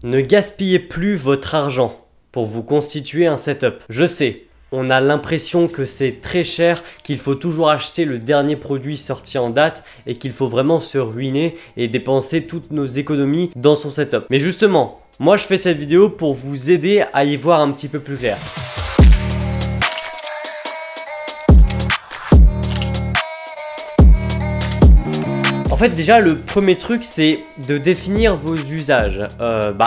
Ne gaspillez plus votre argent pour vous constituer un setup. Je sais, on a l'impression que c'est très cher, qu'il faut toujours acheter le dernier produit sorti en date et qu'il faut vraiment se ruiner et dépenser toutes nos économies dans son setup. Mais justement, moi je fais cette vidéo pour vous aider à y voir un petit peu plus clair. En fait déjà le premier truc c'est de définir vos usages.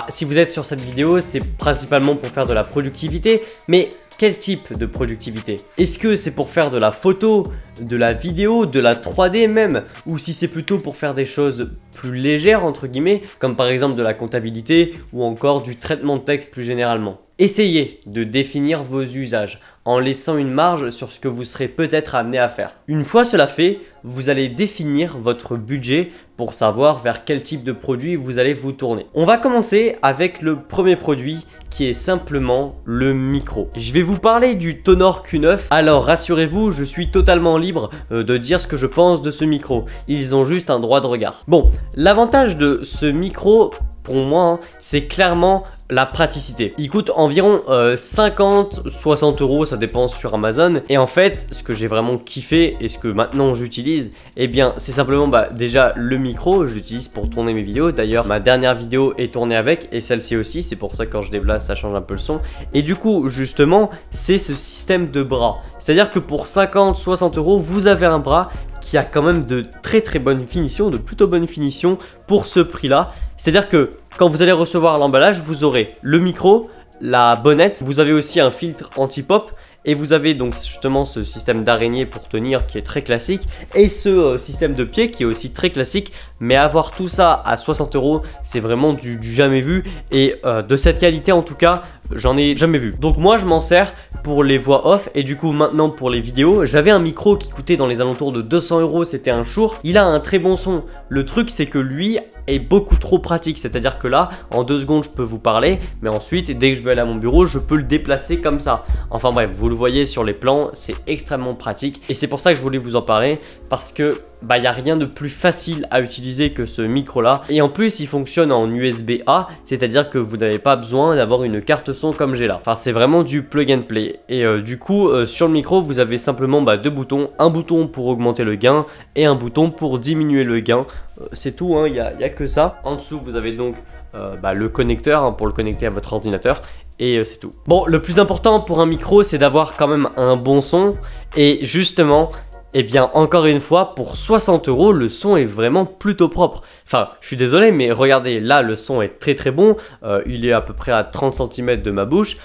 Si vous êtes sur cette vidéo c'est principalement pour faire de la productivité, mais quel type de productivité? Est-ce que c'est pour faire de la photo, de la vidéo, de la 3D même? Ou si c'est plutôt pour faire des choses plus légères entre guillemets, comme par exemple de la comptabilité ou encore du traitement de texte plus généralement? Essayez de définir vos usages en laissant une marge sur ce que vous serez peut-être amené à faire. Une fois cela fait, vous allez définir votre budget pour savoir vers quel type de produit vous allez vous tourner. On va commencer avec le premier produit qui est simplement le micro. Je vais vous parler du Tonor Q9. Alors rassurez-vous, je suis totalement libre de dire ce que je pense de ce micro. Ils ont juste un droit de regard. Bon, l'avantage de ce micro pour moi, c'est clairement la praticité. Il coûte environ 50-60 euros, ça dépend sur Amazon. Et en fait, ce que j'ai vraiment kiffé et ce que maintenant j'utilise, eh bien, c'est simplement déjà le micro. J'utilise pour tourner mes vidéos. D'ailleurs, ma dernière vidéo est tournée avec et celle-ci aussi. C'est pour ça que quand je déplace, ça change un peu le son. Et du coup, justement, c'est ce système de bras. C'est-à-dire que pour 50-60 euros, vous avez un bras qui a quand même de très bonne finition, de plutôt bonne finition pour ce prix-là. C'est-à-dire que quand vous allez recevoir l'emballage, vous aurez le micro, la bonnette, vous avez aussi un filtre anti-pop et vous avez donc justement ce système d'araignée pour tenir qui est très classique et ce système de pied qui est aussi très classique, mais avoir tout ça à 60 euros, c'est vraiment du jamais vu et de cette qualité en tout cas, j'en ai jamais vu. Donc moi je m'en sers pour les voix off et du coup maintenant pour les vidéos. J'avais un micro qui coûtait dans les alentours de 200 euros, c'était un Shure. Il a un très bon son. Le truc c'est que lui est beaucoup trop pratique, c'est-à-dire que là en 2 secondes je peux vous parler, mais ensuite dès que je vais aller à mon bureau je peux le déplacer comme ça. Enfin bref, vous le voyez sur les plans, c'est extrêmement pratique et c'est pour ça que je voulais vous en parler parce que il n'y a rien de plus facile à utiliser que ce micro là et en plus il fonctionne en USB-A, c'est-à-dire que vous n'avez pas besoin d'avoir une carte son comme j'ai là. Enfin c'est vraiment du plug and play et du coup sur le micro vous avez simplement 2 boutons, un bouton pour augmenter le gain et un bouton pour diminuer le gain. C'est tout, il n'y a que ça. En dessous vous avez donc le connecteur pour le connecter à votre ordinateur. Et c'est tout. Bon, le plus important pour un micro, c'est d'avoir quand même un bon son. Et justement, eh bien, encore une fois, pour 60 euros, le son est vraiment plutôt propre. Enfin, je suis désolé, mais regardez, là, le son est très bon. Il est à peu près à 30 cm de ma bouche.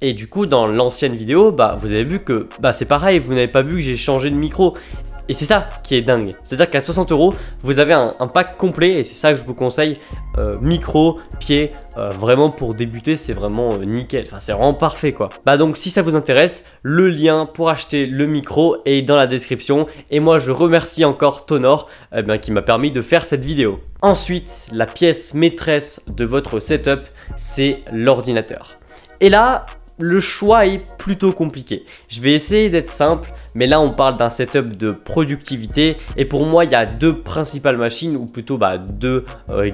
Et du coup, dans l'ancienne vidéo, vous avez vu que c'est pareil, vous n'avez pas vu que j'ai changé de micro. Et c'est ça qui est dingue, c'est-à-dire qu'à 60 euros, vous avez un pack complet et c'est ça que je vous conseille, micro, pied, vraiment pour débuter c'est vraiment nickel, enfin c'est vraiment parfait quoi. Donc si ça vous intéresse, le lien pour acheter le micro est dans la description et moi je remercie encore Tonor qui m'a permis de faire cette vidéo. Ensuite, la pièce maîtresse de votre setup, c'est l'ordinateur. Et là, le choix est plutôt compliqué. Je vais essayer d'être simple, mais là on parle d'un setup de productivité et pour moi il y a 2 principales machines ou plutôt 2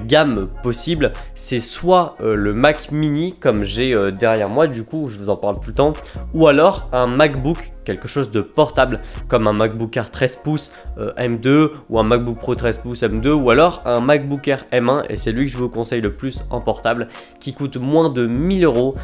gammes possibles. C'est soit le Mac mini comme j'ai derrière moi, du coup je vous en parle tout le temps, ou alors un MacBook, quelque chose de portable comme un MacBook Air 13 pouces M2 ou un MacBook Pro 13 pouces M2 ou alors un MacBook Air M1 et c'est lui que je vous conseille le plus en portable qui coûte moins de 1000 euros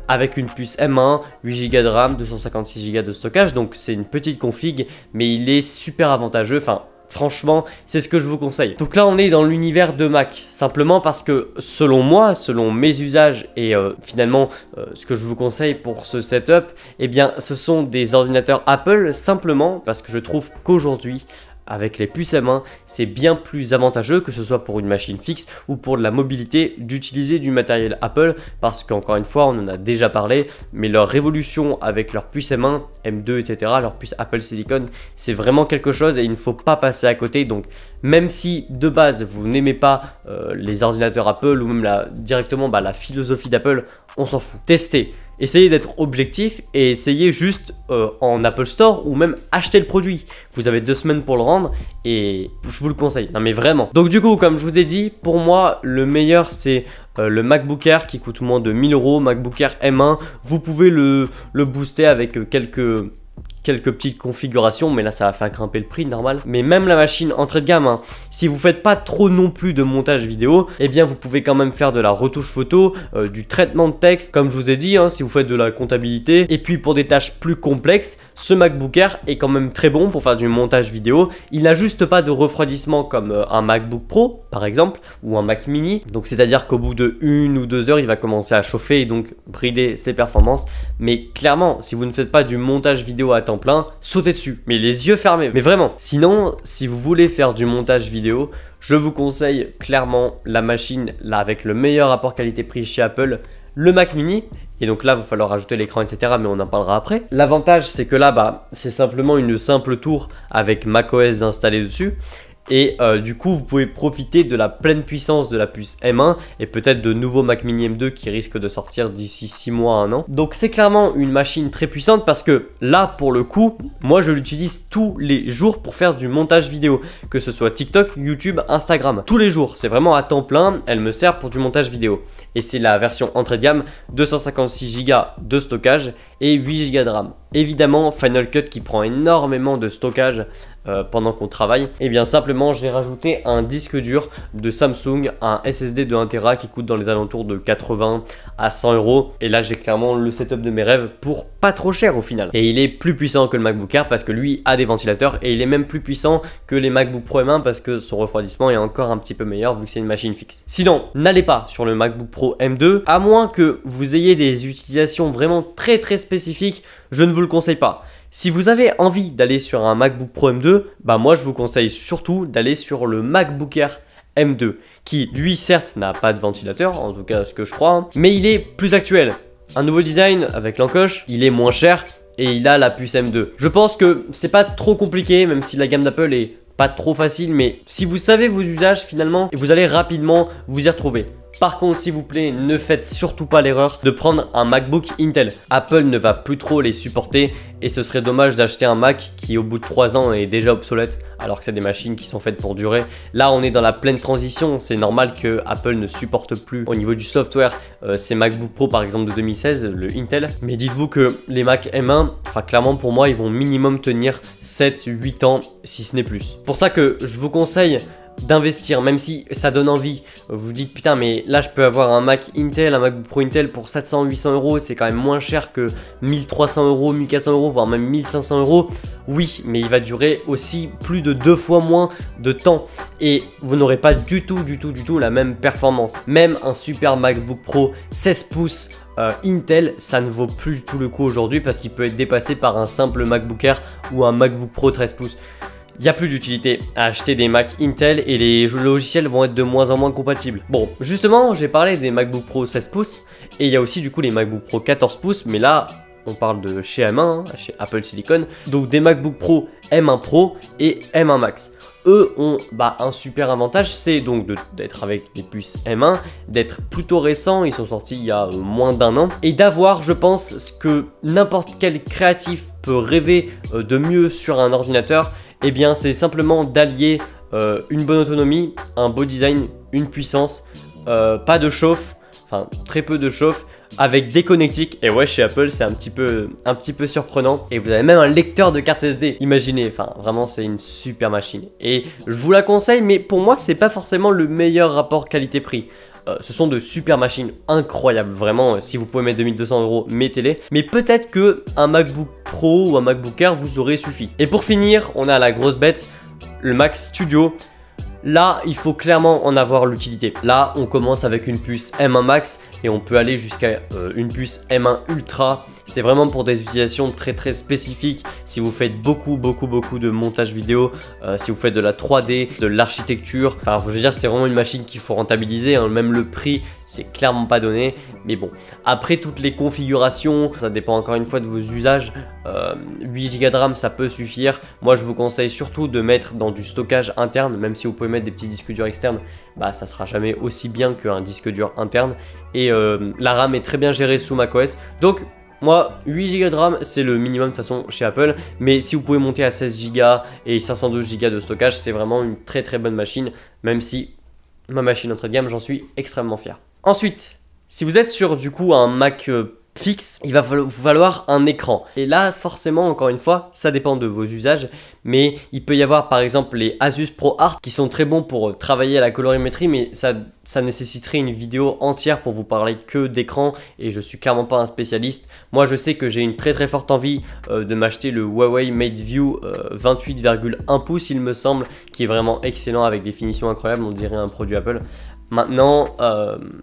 avec une puce M1, 8 Go de RAM, 256 Go de stockage, donc c'est une petite config mais il est super avantageux, enfin franchement c'est ce que je vous conseille. Donc là on est dans l'univers de Mac, simplement parce que selon moi, selon mes usages et finalement ce que je vous conseille pour ce setup, eh bien ce sont des ordinateurs Apple simplement parce que je trouve qu'aujourd'hui avec les puces M1, c'est bien plus avantageux que ce soit pour une machine fixe ou pour de la mobilité d'utiliser du matériel Apple parce qu'encore une fois, on en a déjà parlé, mais leur révolution avec leur puce M1, M2, etc., leur puce Apple Silicon, c'est vraiment quelque chose et il ne faut pas passer à côté. Donc même si de base vous n'aimez pas les ordinateurs Apple ou même directement la philosophie d'Apple, on s'en fout. Testez. essayez d'être objectif et essayez juste en Apple Store ou même acheter le produit. Vous avez 2 semaines pour le rendre et je vous le conseille. Non mais vraiment. Donc du coup, comme je vous ai dit, pour moi, le meilleur c'est le MacBook Air qui coûte moins de 1000 €, MacBook Air M1. Vous pouvez le booster avec quelques petites configurations, mais là ça va faire grimper le prix normal. Mais même la machine entrée de gamme, hein, si vous faites pas trop non plus de montage vidéo, eh bien vous pouvez quand même faire de la retouche photo, du traitement de texte, comme je vous ai dit, hein, si vous faites de la comptabilité. Et puis pour des tâches plus complexes, ce MacBook Air est quand même très bon pour faire du montage vidéo. Il n'a juste pas de refroidissement comme un MacBook Pro par exemple, ou un Mac Mini. Donc c'est à dire qu'au bout de 1 ou 2 heures, il va commencer à chauffer et donc brider ses performances. Mais clairement, si vous ne faites pas du montage vidéo à temps plein, sautez dessus, mais les yeux fermés, mais vraiment. Sinon, si vous voulez faire du montage vidéo, je vous conseille clairement la machine là avec le meilleur rapport qualité-prix chez Apple, le Mac Mini. Et donc là, il va falloir rajouter l'écran, etc. Mais on en parlera après. L'avantage, c'est que là, c'est simplement une simple tour avec macOS installé dessus. Et du coup, vous pouvez profiter de la pleine puissance de la puce M1 et peut-être de nouveaux Mac Mini M2 qui risquent de sortir d'ici 6 mois à 1 an. Donc c'est clairement une machine très puissante parce que là, pour le coup, moi je l'utilise tous les jours pour faire du montage vidéo. Que ce soit TikTok, YouTube, Instagram. Tous les jours, c'est vraiment à temps plein, elle me sert pour du montage vidéo. Et c'est la version entrée de gamme, 256 Go de stockage et 8 Go de RAM. Évidemment, Final Cut qui prend énormément de stockage pendant qu'on travaille. Et bien simplement, j'ai rajouté un disque dur de Samsung, un SSD de 1 Tera qui coûte dans les alentours de 80 à 100 €. Et là, j'ai clairement le setup de mes rêves pour pas trop cher au final. Et il est plus puissant que le MacBook Air parce que lui a des ventilateurs et il est même plus puissant que les MacBook Pro M1 parce que son refroidissement est encore un petit peu meilleur vu que c'est une machine fixe. Sinon, n'allez pas sur le MacBook Pro M2 à moins que vous ayez des utilisations vraiment très spécifiques. Je ne vous le conseille pas. Si vous avez envie d'aller sur un MacBook Pro M2, moi je vous conseille surtout d'aller sur le MacBook Air M2 qui lui certes n'a pas de ventilateur, en tout cas ce que je crois, mais il est plus actuel. Un nouveau design avec l'encoche, il est moins cher et il a la puce M2. Je pense que c'est pas trop compliqué même si la gamme d'Apple est pas trop facile, mais si vous savez vos usages finalement, vous allez rapidement vous y retrouver. Par contre, s'il vous plaît, ne faites surtout pas l'erreur de prendre un MacBook Intel. Apple ne va plus trop les supporter et ce serait dommage d'acheter un Mac qui au bout de 3 ans est déjà obsolète alors que c'est des machines qui sont faites pour durer. Là, on est dans la pleine transition. C'est normal que Apple ne supporte plus au niveau du software ces MacBook Pro par exemple de 2016, le Intel. Mais dites-vous que les Mac M1, clairement pour moi, ils vont minimum tenir 7-8 ans si ce n'est plus. Pour ça que je vous conseille d'investir, même si ça donne envie. Vous dites putain mais là je peux avoir un Mac Intel, un MacBook Pro Intel pour 700-800 €, c'est quand même moins cher que 1300 €, 1400 €, voire même 1500 €. Oui, mais il va durer aussi plus de 2 fois moins de temps et vous n'aurez pas du tout la même performance. Même un super MacBook Pro 16 pouces Intel, ça ne vaut plus du tout le coup aujourd'hui parce qu'il peut être dépassé par un simple MacBook Air ou un MacBook Pro 13 pouces. Il n'y a plus d'utilité à acheter des Mac Intel et les logiciels vont être de moins en moins compatibles. Bon, justement, j'ai parlé des MacBook Pro 16 pouces et il y a aussi du coup les MacBook Pro 14 pouces, mais là, on parle de chez M1, chez Apple Silicon, donc des MacBook Pro M1 Pro et M1 Max. Eux ont un super avantage, c'est donc d'être avec des puces M1, d'être plutôt récents, ils sont sortis il y a moins d'1 an, et d'avoir, je pense, ce que n'importe quel créatif peut rêver de mieux sur un ordinateur. Eh bien, c'est simplement d'allier une bonne autonomie, un beau design, une puissance, pas de chauffe, très peu de chauffe, avec des connectiques. Et ouais, chez Apple, c'est un petit peu surprenant. Et vous avez même un lecteur de carte SD. Imaginez, vraiment, c'est une super machine. Et je vous la conseille, mais pour moi, c'est pas forcément le meilleur rapport qualité-prix. Ce sont de super machines incroyables, vraiment. Si vous pouvez mettre 2200 €, mettez-les. Mais peut-être que un MacBook Pro ou un MacBook Air vous aurait suffi. Et pour finir, on a la grosse bête, le Mac Studio. Là, il faut clairement en avoir l'utilité. Là, on commence avec une puce M1 Max et on peut aller jusqu'à une puce M1 Ultra C'est vraiment pour des utilisations très spécifiques. Si vous faites beaucoup de montage vidéo, si vous faites de la 3D, de l'architecture, enfin je veux dire c'est vraiment une machine qu'il faut rentabiliser, hein. Même le prix c'est clairement pas donné, mais bon. Après toutes les configurations, ça dépend encore une fois de vos usages. 8 Go de RAM ça peut suffire. Moi je vous conseille surtout de mettre dans du stockage interne, même si vous pouvez mettre des petits disques durs externes, bah ça sera jamais aussi bien qu'un disque dur interne. Et la RAM est très bien gérée sous macOS, donc moi 8 Go de RAM c'est le minimum de toute façon chez Apple, mais si vous pouvez monter à 16 Go et 512 Go de stockage, c'est vraiment une très bonne machine, même si ma machine entrée de gamme, j'en suis extrêmement fier. Ensuite, si vous êtes sur du coup un Mac fixe, il va vous falloir un écran. Et là, forcément, encore une fois, ça dépend de vos usages. Mais il peut y avoir par exemple les Asus ProArt qui sont très bons pour travailler à la colorimétrie, mais ça nécessiterait une vidéo entière pour vous parler que d'écran. Et je suis clairement pas un spécialiste. Moi, je sais que j'ai une très forte envie de m'acheter le Huawei MateView 28,1 pouces, il me semble, qui est vraiment excellent avec des finitions incroyables. On dirait un produit Apple. Maintenant,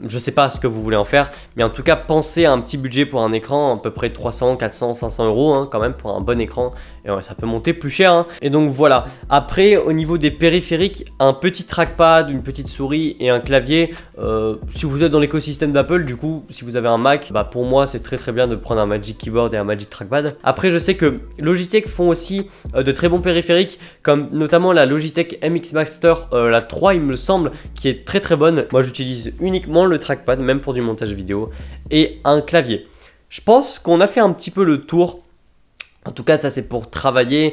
je sais pas ce que vous voulez en faire, mais en tout cas, pensez à un petit budget pour un écran, à peu près 300, 400, 500 euros hein, quand même pour un bon écran. Et ouais, ça peut monter plus cher. Hein. Et donc voilà. Après, au niveau des périphériques, un petit trackpad, une petite souris et un clavier. Si vous êtes dans l'écosystème d'Apple, du coup, si vous avez un Mac, bah pour moi, c'est très bien de prendre un Magic Keyboard et un Magic Trackpad. Après, je sais que Logitech font aussi de très bons périphériques, comme notamment la Logitech MX Master, la 3 il me semble, qui est très bonne. Moi j'utilise uniquement le trackpad, même pour du montage vidéo, et un clavier. Je pense qu'on a fait un petit peu le tour. En tout cas ça c'est pour travailler.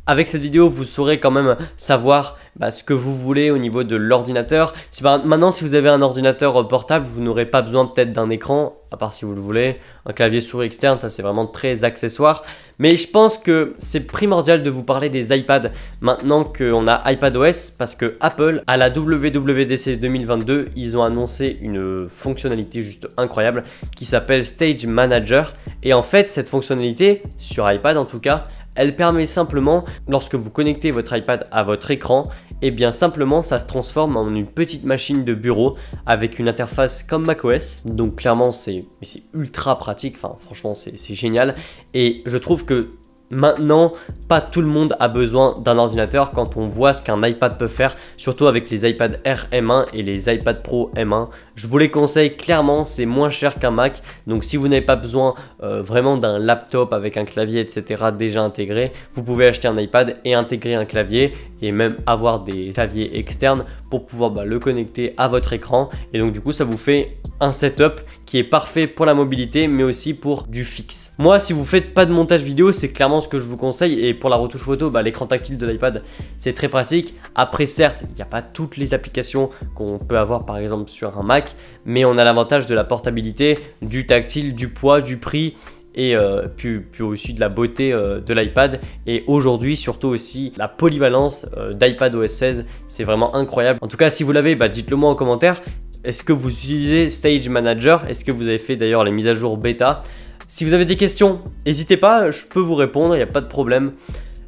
Avec cette vidéo vous saurez quand même savoir ce que vous voulez au niveau de l'ordinateur. Maintenant si vous avez un ordinateur portable, vous n'aurez pas besoin peut-être d'un écran, à part si vous le voulez. Un clavier souris externe, ça c'est vraiment très accessoire. Mais je pense que c'est primordial de vous parler des iPads maintenant qu'on a iPadOS, parce que Apple, à la WWDC 2022, ils ont annoncé une fonctionnalité juste incroyable qui s'appelle Stage Manager. Et en fait, cette fonctionnalité, sur iPad en tout cas, elle permet simplement, lorsque vous connectez votre iPad à votre écran, et bien simplement ça se transforme en une petite machine de bureau avec une interface comme macOS. Donc clairement c'est ultra pratique, enfin franchement c'est génial. Et je trouve que maintenant, pas tout le monde a besoin d'un ordinateur quand on voit ce qu'un iPad peut faire, surtout avec les iPad Air M1 et les iPad Pro M1. Je vous les conseille clairement, c'est moins cher qu'un Mac. Donc si vous n'avez pas besoin vraiment d'un laptop avec un clavier etc. déjà intégré, vous pouvez acheter un iPad et intégrer un clavier et même avoir des claviers externes pour pouvoir le connecter à votre écran. Et donc du coup ça vous fait un setup qui est parfait pour la mobilité mais aussi pour du fixe. Moi si vous faites pas de montage vidéo, c'est clairement ce que je vous conseille. Et pour la retouche photo, l'écran tactile de l'iPad c'est très pratique. Après certes il n'y a pas toutes les applications qu'on peut avoir par exemple sur un Mac, mais on a l'avantage de la portabilité, du tactile, du poids, du prix et puis aussi de la beauté de l'iPad. Et aujourd'hui surtout aussi la polyvalence d'iPadOS 16, c'est vraiment incroyable. En tout cas si vous l'avez, dites-le moi en commentaire. Est-ce que vous utilisez Stage Manager? Est-ce que vous avez fait d'ailleurs les mises à jour bêta? Si vous avez des questions, n'hésitez pas, je peux vous répondre, il n'y a pas de problème.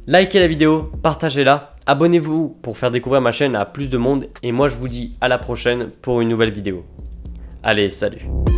Likez la vidéo, partagez-la, abonnez-vous pour faire découvrir ma chaîne à plus de monde. Et moi je vous dis à la prochaine pour une nouvelle vidéo. Allez, salut!